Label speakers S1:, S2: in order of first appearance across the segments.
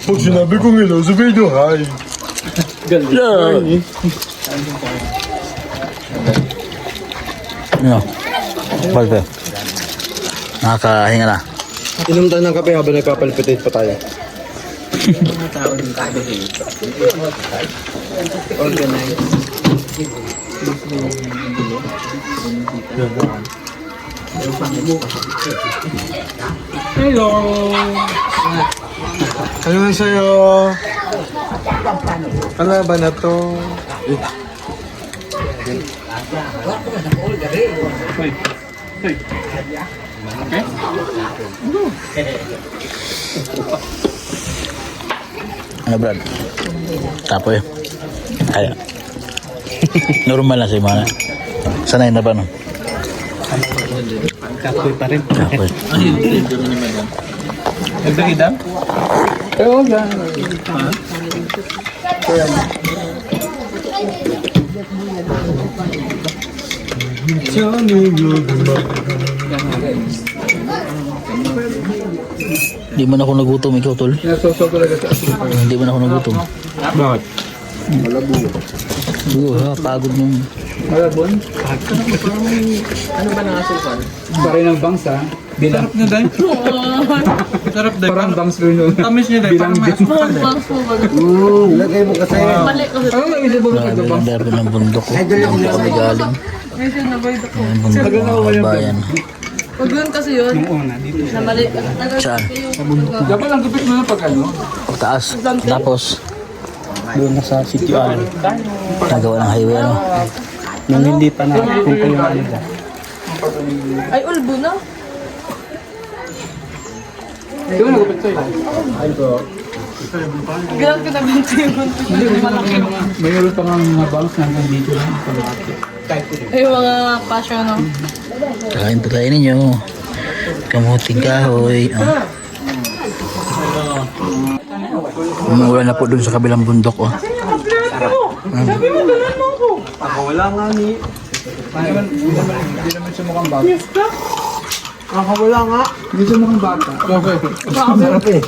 S1: Pag sinabi kong hello, sabihin nyo hi.
S2: Yeah. Ano? Balpe. Nakakahinga na.
S1: Inom tayo ng kape habang nagpapalpitate pa tayo.
S3: Hello.
S1: Ano na sa'yo? Ano ba na to?
S2: Ano Brad? Tapoy. Kaya. Normal na si Mana. Sanay na ba no?
S3: Kapoy pa rin.
S2: Tapoy.
S3: Nagdagidam? Oo, yan.
S2: Hindi man ako nagutom ikaw tol.
S3: Nasosok talaga sa asin.
S2: Hindi man ako nagutom.
S1: Bakit?
S2: Bugo ha, pagod nung.
S3: Malabon? Ano ba nakasukan? Bari ng bangs ha? Bilang. Sarap niya dahil. Sarap dahil. Parang bangs rin yun. Tamis niya dahil. Bilang din.
S1: Lagay mo kasi.
S3: Ano na isip mo
S2: Grabe ang derby ng bundok ko. Doon pa kami galing. Ang bundok ng bayan.
S4: Pag yun kasi yun,
S3: Una, dito.
S4: na mali.
S2: Saan?
S3: Dapat lang gupit mo na pag ano?
S2: Taas. Tapos,
S3: Doon na sa City Island.
S2: nagawa ng highway ano.
S3: Nung hindi pa na kung kayo ano dyan.
S4: Ay, ulbo na.
S3: Di ba nagupit sa'yo?
S4: Ganun ka na binti yun.
S3: Mayroon pa nga mga bangs na hanggang dito lang.
S4: Ay, mga passion, no?
S2: Kain po tayo ninyo. Kamuting kahoy. Umuulan na po dun sa kabilang bundok. Oh.
S3: Ako wala nga ni. Hindi naman siya mukhang bata. Ako wala nga. Hindi siya mukhang bata. Okay.
S1: Sarap eh.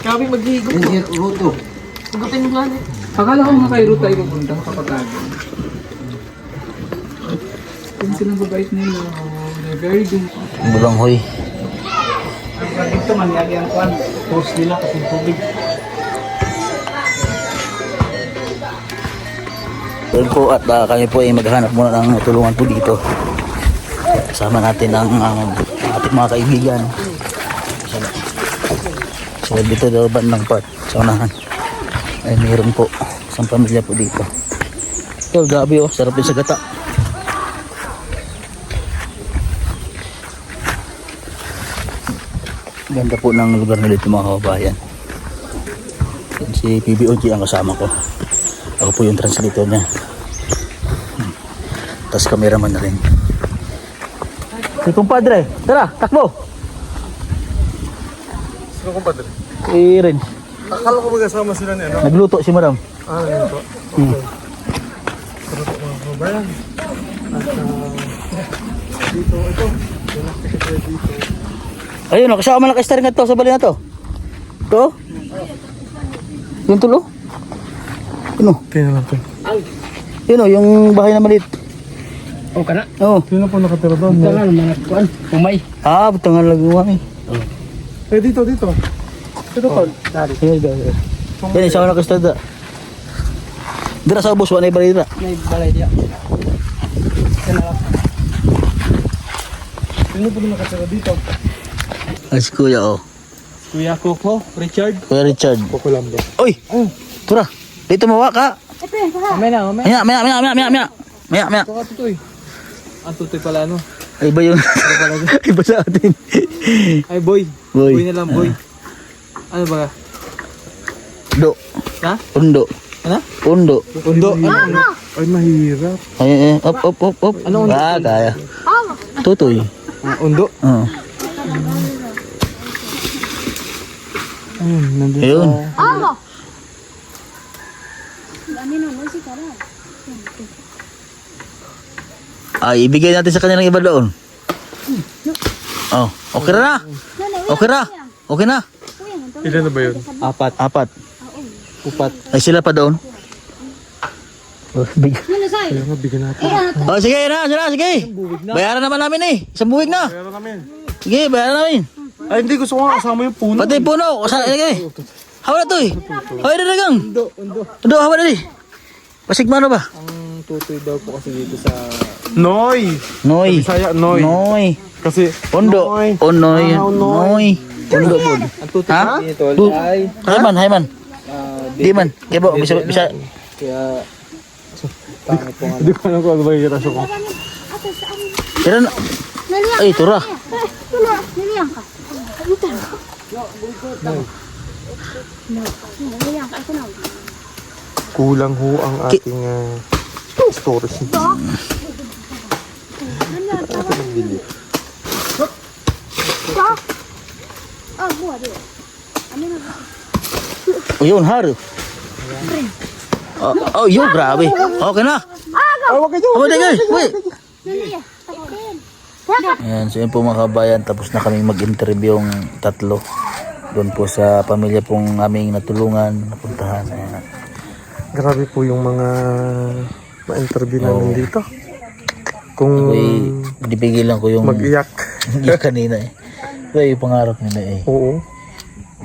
S4: Grabe maghihigop.
S1: Hindi ruto.
S4: Higutin mo lang eh.
S3: Akala ko mga kay Ruth tayo pupunta kapag lagi. Kung silang babait nila, they're very good.
S2: Bulanghoy.
S3: Dito man, yan kwan. Post nila kasi tubig.
S2: Doon po at kami po ay maghanap muna ng tulungan po dito. Kasama natin ang ating mga kaibigan. So dito daw bandang part sa unahan. Ay meron po isang pamilya po dito. So grabe oh, sarap din sa gata. Ganda po ng lugar nila dito mga kababayan. Si PBOG ang kasama ko. Ako po yung translator niya. Tapos cameraman na rin. Si kumpadre, tara, takbo!
S1: Sino kong padre?
S2: Ren,
S1: Akala ko magkasama sila ni ano?
S2: nagluto si madam.
S1: Ano po? Sarap mga kabayan. At dito, ito. Dito.
S2: Ayun, kasama na ka-star nga to sa bali na to. To? Yung tulo? Yun o.
S1: Tingnan natin.
S2: Yun o, yung bahay na maliit.
S3: O ka na?
S2: Oo.
S1: Sino po nakatira doon?
S3: Tangan, mga kwan. Umay.
S2: Ah, butangan lagawang eh.
S1: Eh, dito. Dito, Tol.
S3: Dari.
S2: Yan, isama na ka-star da. Dira sa ubos, wala yung bali dira.
S3: May balay diya.
S1: Sino po nakatira dito?
S2: Ay, si kuya o.
S3: Kuya Coco, Richard.
S2: Kuya Richard.
S1: Kukulamba.
S2: Oy! Tura, dito mawa ka.
S3: Mamaya na, mamaya.
S2: Maya.
S3: Saka tutoy. Ang tutoy pala ano.
S2: Ay, iba yung... iba sa atin.
S3: Ay boy.
S2: Boy.
S3: Boy na lang boy. Ano ba?
S2: Do.
S3: Ha?
S2: Undo.
S3: Ano?
S2: Undo.
S3: Undo.
S1: Ay, mahirap.
S2: Ay, up.
S3: Ano undo?
S2: Ah, kaya. Tutoy.
S3: Undo.
S2: Oo.
S3: Ayun, nandun
S2: Ayun. Ay, ibigay natin sa kanilang iba doon. Oh, okay na. Okay na. Okay na.
S1: Ilan na ba yun?
S2: Apat.
S3: Upat.
S2: Ay sila pa doon. Oh,
S1: Kaya nga, bigyan natin.
S2: oh sige na, sige. Bayaran naman namin eh. Isang buwig na.
S1: Pero namin.
S2: Sige, bayaran namin.
S1: Ay, hindi. Gusto ko nga kasama yung puno.
S2: Pati puno. Sige. Hawa na to eh. Hawa na dagang. Undo, hawa na eh. Pasigma na ba?
S3: Ang tutoy daw po kasi dito sa...
S1: Noy.
S2: Noy.
S1: Bisaya, Noy.
S2: Noy.
S1: Kasi,
S2: Ondo.
S1: Noy.
S2: Onoy.
S1: Ah, Noy.
S2: Noy. Ondo po.
S3: Ang tutoy
S2: Ha?
S3: dito
S2: Tu-
S3: ay...
S2: Hay man. Di man. Kaya ba, bisa.
S3: Kaya... Pangit po nga.
S1: Hindi ko alam kung ano ba yung rasyo ko.
S2: Kira na. Ay, tura.
S5: Niliang ka. Ayutan. Niliang ka. Ito na.
S1: Kulang ho ang ating storage.
S5: Ah, buha di. Ano na ba?
S2: O yun, haru. Oh, yun, grabe. Okay na.
S1: Huwag kayo.
S2: Hawa na guys. Wait.
S5: Niliang. Takotin.
S2: Ayan, so yun po mga kabayan, tapos na kami mag-interview yung tatlo doon po sa pamilya pong aming natulungan, napuntahan. Ayan.
S1: Grabe po yung mga ma-interview namin dito. Kung
S2: Ako'y dipigilan ko yung
S1: mag-iyak.
S2: yung kanina eh. Ito yung pangarap nila eh.
S1: Oo.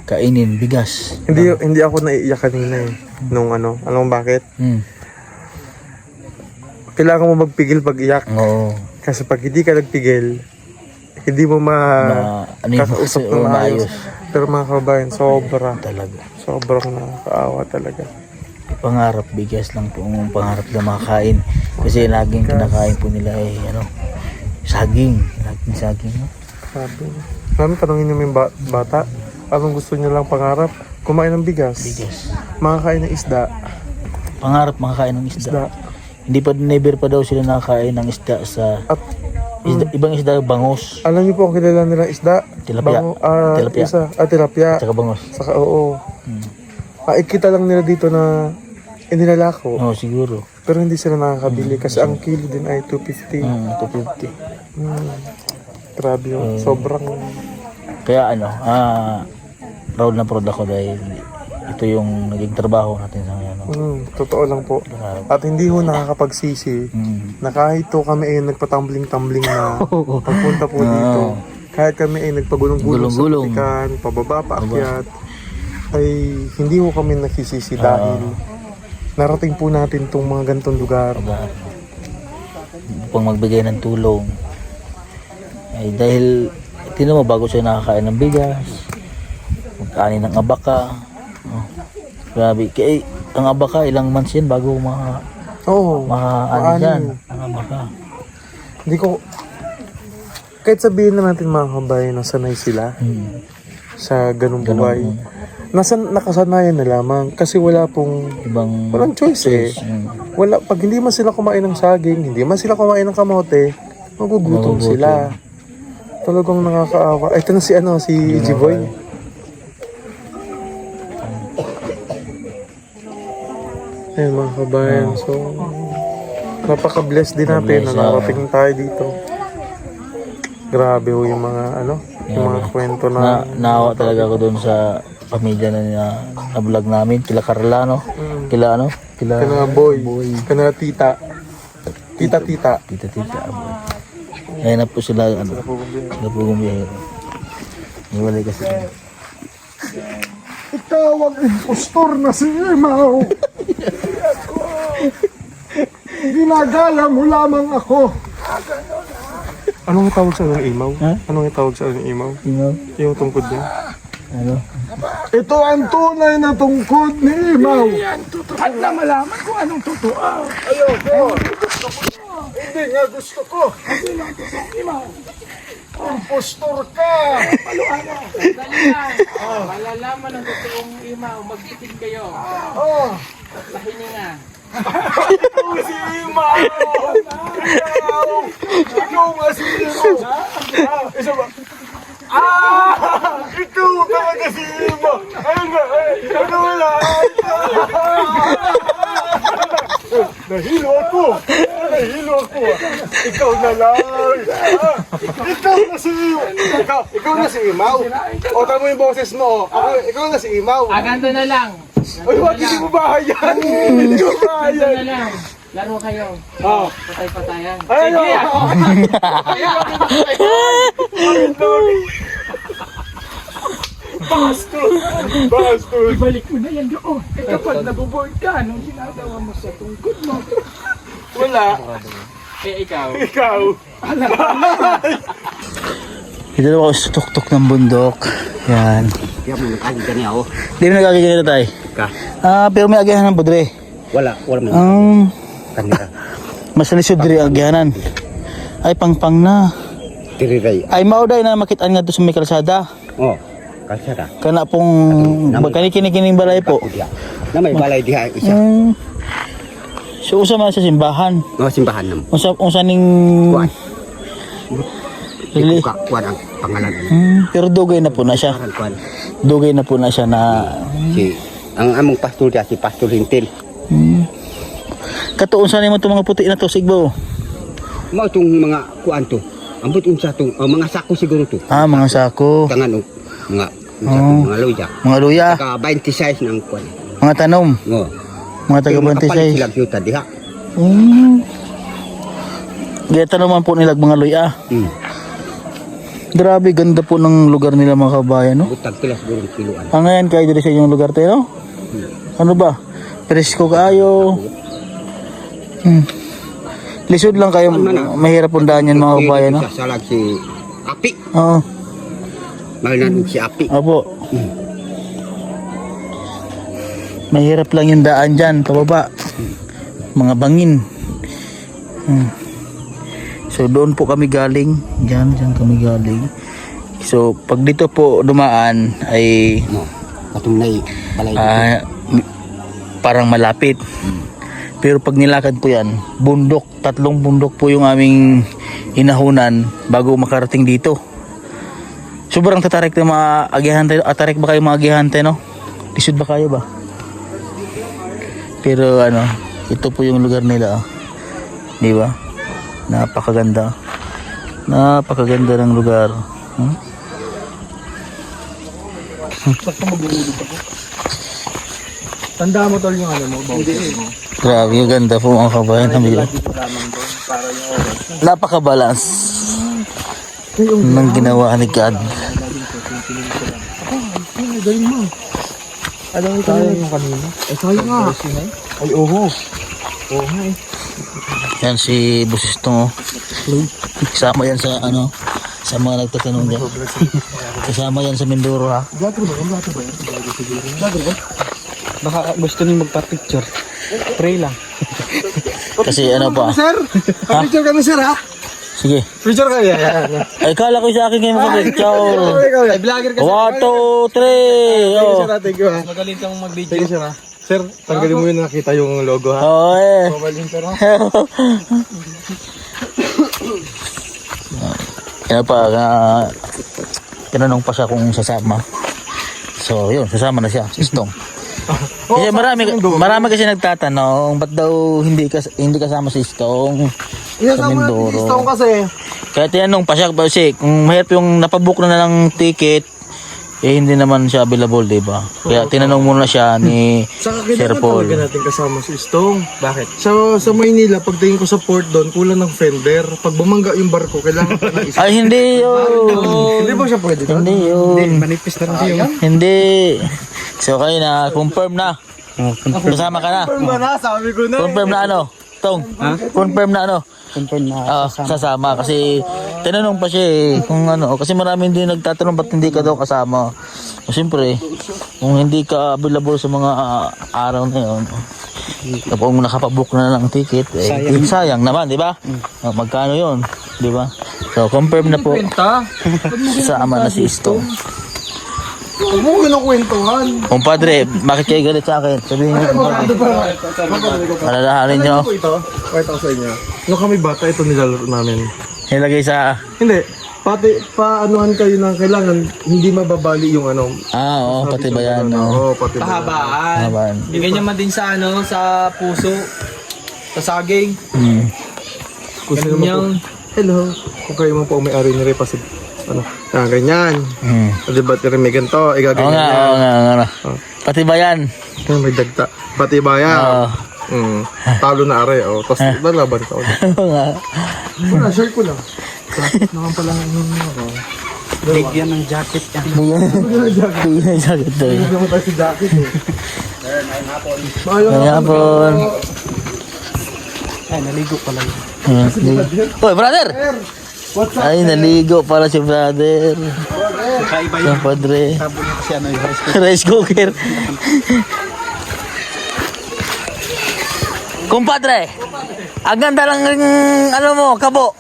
S2: Kainin, bigas.
S1: Hindi ako naiiyak kanina eh. Nung ano, alam mo bakit? Kailangan mo magpigil pag-iyak.
S2: Oo.
S1: Kasi pag hindi ka nagpigil, hindi mo
S2: Ano yung
S1: kakausap
S2: kasi,
S1: ng
S2: maayos.
S1: maayos. Pero mga kabayan,
S2: Talaga.
S1: sobrang nakakaawa talaga.
S2: Pangarap, bigas lang po ang pangarap na makakain. Kasi laging kinakain po nila eh, saging. Laging saging. No?
S1: Sabi. Namin tanongin niyo yung bata, anong gusto niyo lang pangarap? Kumain ng bigas. Makakain ng isda.
S2: Pangarap makakain ng isda.
S1: Isda.
S2: Hindi pa, never pa daw sila nakakain ng isda sa...
S1: At
S2: ibang isda, bangos.
S1: alam niyo po ang kilala nilang isda?
S2: Tilapia. Tilapia.
S1: Tilapia.
S2: Tsaka bangos.
S1: Saka oo. Ikita lang nila dito na inilalako.
S2: Oo, siguro.
S1: Pero hindi sila nakakabili kasi ang kilo din ay 250.
S2: 250.
S1: Grabe yun. Sobrang...
S2: Kaya proud na proud ako dahil ito yung naging trabaho natin sa ngayon.
S1: totoo lang po. At hindi ho nakakapagsisi na kahit to kami ay nagpatumbling-tumbling na pagpunta po dito. Kahit kami ay nagpagulong-gulong sa putikan, pababa, paakyat, ay hindi ho kami nagsisisi dahil narating po natin itong mga ganitong lugar.
S2: Upang magbigay ng tulong. Ay dahil tinan mo bago siya nakakain ng bigas, magkain ng abaka. Grabe. Kaya ang abaka ilang months yan bago
S1: Maani.
S2: Ang abaka.
S1: Hindi ko... Kahit sabihin na natin mga kabayan na sanay sila sa ganung buhay. Nakasanayan na lamang kasi wala pong... Walang choice eh. Pag hindi man sila kumain ng saging, hindi man sila kumain ng kamote, magugutom sila. Talagang nakakaawa. Ito na si G-Boy. Ayun mga kabayan, so napaka-bless din natin na narating tayo dito. Grabe ho yung mga yung mga kwento na
S2: naawa talaga ako doon sa pamilya na vlog namin, kila Carla, no? Kila
S1: Boy, kana tita. Tita.
S2: Ayun na po sila, sila po gumbiyahe. Iwalay kasi.
S1: Ikaw ang impostor na si Imaw. Ginagaya mo lamang ako. Anong tawag sa ng Imaw? Anong tawag sa ng Imaw? Yung tungkod niya? Ito ang tunay na tungkod ni Imaw. At na malaman kung anong totoo. Ayoko. Hindi nga gusto ko. Hindi nga gusto ko, Imaw. Impostor ka.
S3: Malalaman ang totoong imaw, magtitig kayo. Sa hininga.
S1: Ikaw si Imaw! Ikaw nga si Imaw! Isa ba? Ikaw talaga si Imaw! Ayun nga! Ano wala? Nahilo ako! Ikaw na lang! Ikaw na si Ikaw na si Imaw. O, tama yung boses mo. Ikaw na si Imaw.
S3: Ganto na lang.
S1: Ay, wag, hindi mo bahayan. Hindi mo bahayan.
S3: lang. Laro kayo.
S1: Oh.
S3: Patay-patayan.
S1: Ay, Bastos.
S3: Balik mo na yan doon. Kapag nabuboard ka, anong ginagawa mo sa tungkod mo?
S1: Wala.
S3: Ikaw.
S1: Ikaw.
S2: Dito na ako sa tuktok ng bundok. Yan.
S6: Kaya mo nagkagin ka niya ako.
S2: Hindi mo nagkakikita tayo.
S6: Ka?
S2: Pero may agyahan ng budre.
S6: Wala mo. Kanira.
S2: Mas lisod diri ang agyahanan. Ay, pangpang na.
S6: Tiriray.
S2: Ay, mauday na makitaan nga doon sa may kalsada.
S6: Oh, kalsada.
S2: Kana pong kanikining balay po.
S6: Diya. Na may balay diha isa.
S2: So, usa man sa simbahan.
S6: No, simbahan nam.
S2: Unsa ning...
S6: Kuan.
S2: Really?
S6: Kuan ang pangalan.
S2: Pero dugay na po na siya.
S6: Kuan.
S2: Dugay na po na siya na...
S6: Ang among pastor diya si Pastor Hintil.
S2: Katuon sa nimo itong mga puti na to, Sigbo.
S6: Mao tong mga kuan to. Ambot unsa tong mga sako siguro to.
S2: Mga sako.
S6: Tangan og mga unsa tong mga luya.
S2: Mga luya.
S6: Ka 26 nang kuan.
S2: Mga tanom.
S6: Ngo.
S2: Mga taga-bantisay.
S6: Sila yuta diha.
S2: Gaya naman po nila mga luya. Grabe, ganda po ng lugar nila mga kabayan, no?
S6: Butag pila siguro kiloan.
S2: Ngayon kayo dito sa inyong lugar tayo, no? Ano ba? Presko kayo. Lisod lang kayo, mahirap pundahan yan mga kabayan, no?
S6: Salag si Api.
S2: Oo.
S6: Mahal si Api.
S2: Opo. Mahirap lang yung daan dyan, pababa. Mga bangin. So doon po kami galing. Diyan kami galing. So pag dito po dumaan ay
S6: Katong nay balay.
S2: parang malapit. Pero pag nilakad po yan, bundok, 3 bundok po yung aming inahunan bago makarating dito. Sobrang tatarik na mga agihante. Atarik ba kayo mga agihante, no? Lisod ba kayo ba? Pero ito po yung lugar nila. Di ba? Napakaganda. Napakaganda ng lugar.
S1: Tanda mo tol yung mo, boses mo.
S2: Grabe, yung ganda po mga kabayan. Napaka-balance ng ginawa ni God.
S1: Alam mo tayo yung kanina? Ay, tayo nga. Ay, oho.
S2: Yan si Busistong. Kasama yan sa sa mga nagtatanong dyan. Kasama yan sa Mindoro, ha?
S1: Gato ba? Gato ba? Gato ba?
S3: Baka gusto niyo magpa-picture. Pray lang.
S2: Kasi pa.
S1: Sir, picture ka na sir ha?
S2: Sige.
S1: Picture ka yan.
S2: Ay, kala ko sa akin kayo makapicture.
S1: Ay, vlogger ka.
S2: 1, 2, 3. Oh.
S1: Thank you ha.
S3: Magaling kang mag-video.
S1: Thank you sir ha. Sir, tanggalin mo yun nakita yung logo ha.
S2: Oo, eh.
S1: Mabalin sir ha.
S2: Tinanong pa siya kung sasama. So, yun, sasama na siya, si Stong. Kasi marami kasi nagtatanong, ba't daw hindi kasama si Stong sa Mindoro?
S1: Stone kasi.
S2: Kaya tinanong pa siya kasi kung mahirap yung napabook na ng ticket, hindi naman siya available, di ba? Kaya tinanong muna siya ni Sir Paul.
S1: Talaga natin kasama si Stone. Bakit? Sa Maynila, pagtingin ko sa port doon, kulang ng fender. Pag bumangga yung barko, kailangan pa ng isa.
S2: Ay, hindi yun.
S1: Hindi ba siya pwede doon?
S2: Hindi yun.
S1: Manipis na rin yun.
S2: Hindi. So, kayo na, confirm na. Kasama ka na.
S1: Sabi ko na.
S2: Confirm na Tong? Confirm na
S3: Confirm na.
S2: sasama. Kasi tinanong pa siya kung kasi marami hindi nagtatanong ba't hindi ka daw kasama. Siyempre, kung hindi ka available sa mga araw na yun, kung nakapabook na ng ticket, sayang naman, di ba? Magkano yun, di ba? So, confirm na po. Sasama na si Stone.
S1: Huwag mo kinukwentuhan.
S2: Kumpadre, bakit kayo galit sa akin? Sabihin niyo, malalahanin niyo.
S1: Ito, pakita ko sa inyo. Nung kami bata, ito nilalaro namin.
S2: Nilagay sa...
S1: Hindi. Pati, paanuhan kayo ng kailangan, hindi mababali yung
S2: oo, pati ba yan?
S1: Oo, pati ba yan.
S3: Pahabaan. Ganyan man din sa sa puso. Sa saging.
S1: Kung sino
S3: Ganyan.
S1: hello. Kung kayo man po ang may-ari ni Repasid. Ano, ganyan. Di ba may ganito,
S2: Oo
S1: igaganyan
S2: nga,
S1: yan.
S2: oo nga. Pati ba yan?
S1: May dagta. Pati ba yan? Talo na are. Tapos lalaban ka ulit.
S2: Oo nga.
S1: Wala, share ko lang. Naman pala yung
S6: Bigyan ng jacket yan.
S2: Bigyan sa ito.
S1: Hindi naman tayo si jacket eh.
S2: Kaya po.
S6: Ay, naligo pala yun.
S2: Hoy, brother! Ay, naligo pala si brother.
S6: Kakaiba
S2: Yung padre.
S6: Sabon siya ng
S2: Rice cooker. Kumpadre, ang ganda lang ng ano mo, kabo.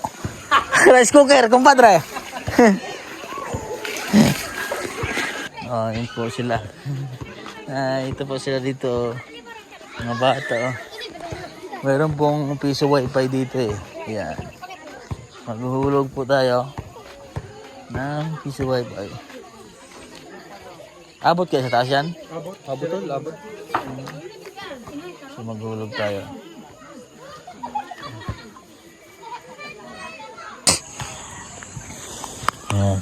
S2: Rice cooker, kumpadre. Oh, yun po sila. Ito po sila dito. Mga bata. Oh. Meron pong piso wifi dito eh. Yan. Maghuhulog po tayo ng piso wifi. Abot kayo sa taas yan?
S1: Abot.
S2: So maghulog tayo. Ayan.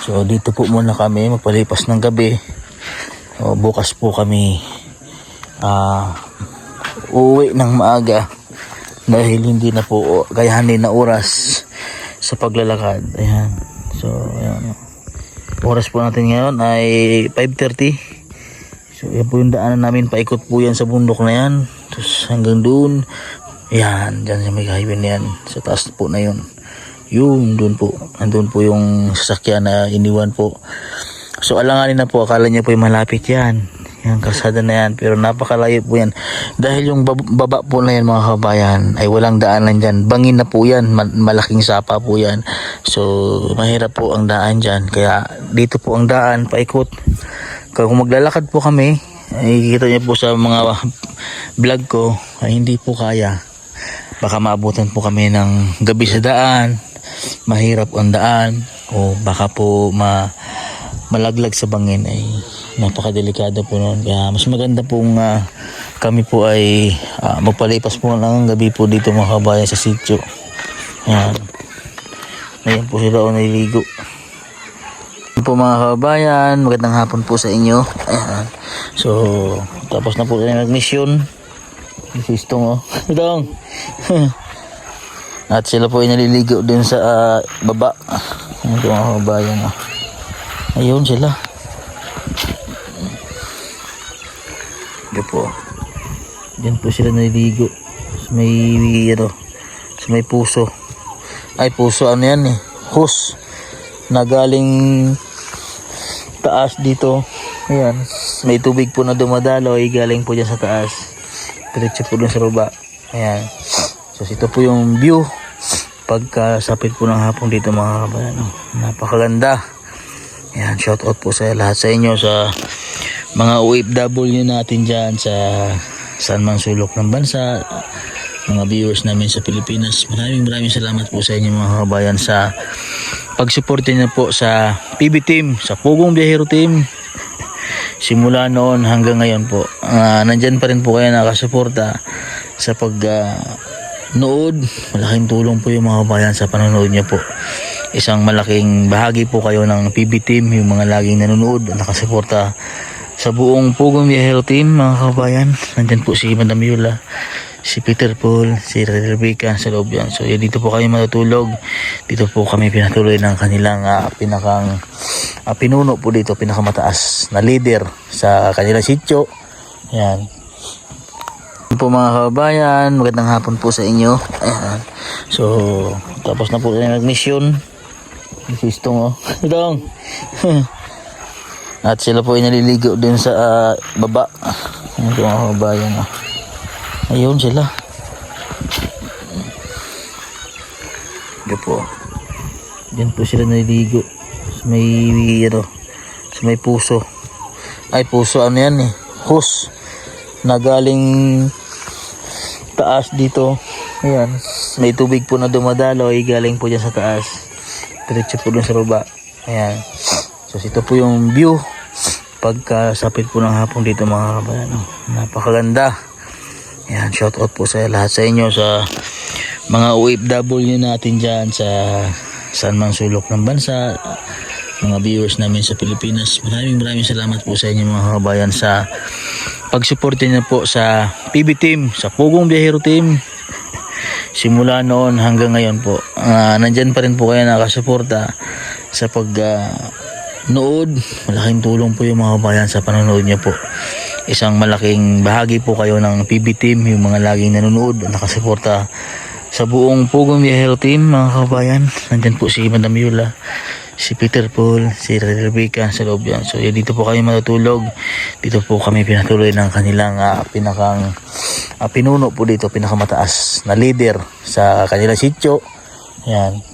S2: So dito po muna kami magpalipas ng gabi. So, bukas po kami uuwi ng maaga dahil hindi na po gayahanin na oras sa paglalakad. Ayan. So ayan. Oras po natin ngayon ay 5:30. So yan po yung daanan namin, paikot po yan sa bundok na yan. Tapos hanggang doon, yan, dyan sa may highway na yan. Sa taas po na yun. Yun, doon po. Andun po yung sasakyan na iniwan po. So alanganin na po, akala niya po yung malapit yan. Yan, kalsada na yan. Pero napakalayo po yan. Dahil yung baba po na yan mga kabayan, ay walang daanan dyan. Bangin na po yan, malaking sapa po yan. So mahirap po ang daan dyan. Kaya dito po ang daan, paikot. Kung maglalakad po kami, ay kita niyo po sa mga vlog ko, ay hindi po kaya. Baka maabutan po kami ng gabi sa daan, mahirap ang daan, o baka po malaglag sa bangin, ay napakadelikado po noon. Kaya mas maganda pong kami po ay magpalipas po ng gabi po dito mga kabayan sa sitio. Ayan. Ayan po sila o naliligo. Po mga kabayan, magandang hapon po sa inyo. Ayan. So tapos na po tayo nag-mission. Sistong Itong at sila po ay naliligo din sa baba. Ito mga kabayan. Ayun sila. Ito po. Diyan po sila naliligo sa may puso. Ay puso ano yan hose na galing taas dito. Ayan, may tubig po na dumadalo ay galing po dyan sa taas, diretso po dun sa baba. Ayan, so ito po yung view pagkasapit po ng hapon dito mga kabayan. Napakaganda. Ayan, shout out po sa lahat sa inyo, sa mga OFW natin dyan sa saan man sulok ng bansa, mga viewers namin sa Pilipinas. Maraming salamat po sa inyo mga kabayan sa pagsuporte niyo po sa PB team, sa Pugong Biyahero team. Simula noon hanggang ngayon po, nandyan pa rin po kayo nakasuporta sa pagnood. Malaking tulong po yung mga kabayan sa panonood niyo po. Isang malaking bahagi po kayo ng PB team, yung mga laging nanonood, nakasuporta sa buong Pugong Biyahero team mga kabayan. Nandyan po si Madam Yula, si Peter Paul, si Rebecca sa loob yan. So dito po kami matutulog. Dito po kami pinatuloy ng kanilang pinuno po dito, pinakamataas na leader sa kanilang sityo. Ayan. Po mga kabayan, magandang hapon po sa inyo. Ayan. So tapos na po tayo nag-mission. Sistong Itong at sila po ay naliligo din sa baba. Ayan po mga kabayan. Ayun sila. Ito po. Diyan po sila naliligo sa may puso. Ay puso ano yan hose na galing taas dito. Ayan, may tubig po na dumadalo ay galing po dyan sa taas, diretso po dun sa baba. Ayan, so ito po yung view pagkasapit po ng hapon dito mga kabayan. Napakaganda. Ayan, shout out po sa lahat sa inyo, sa mga OFW natin dyan sa saan mang sulok ng bansa, mga viewers namin sa Pilipinas. Maraming salamat po sa inyo mga kabayan sa pagsuporte niyo po sa PB Team, sa Pugong Biyahero Team. Simula noon hanggang ngayon po, nandyan pa rin po kayo nakasuporta sa nood. Malaking tulong po yung mga kabayan sa panonood niyo po. Isang malaking bahagi po kayo ng PB Team, yung mga laging nanonood, nakasuporta sa buong Pugong Biyahero Team mga kabayan. Nandyan po si Madam Yula, si Peter Paul, si Rebecca sa loob yan. So dito po kami matutulog. Dito po kami pinatuloy ng kanilang pinuno po dito, pinakamataas na leader sa kanilang sityo. Yan.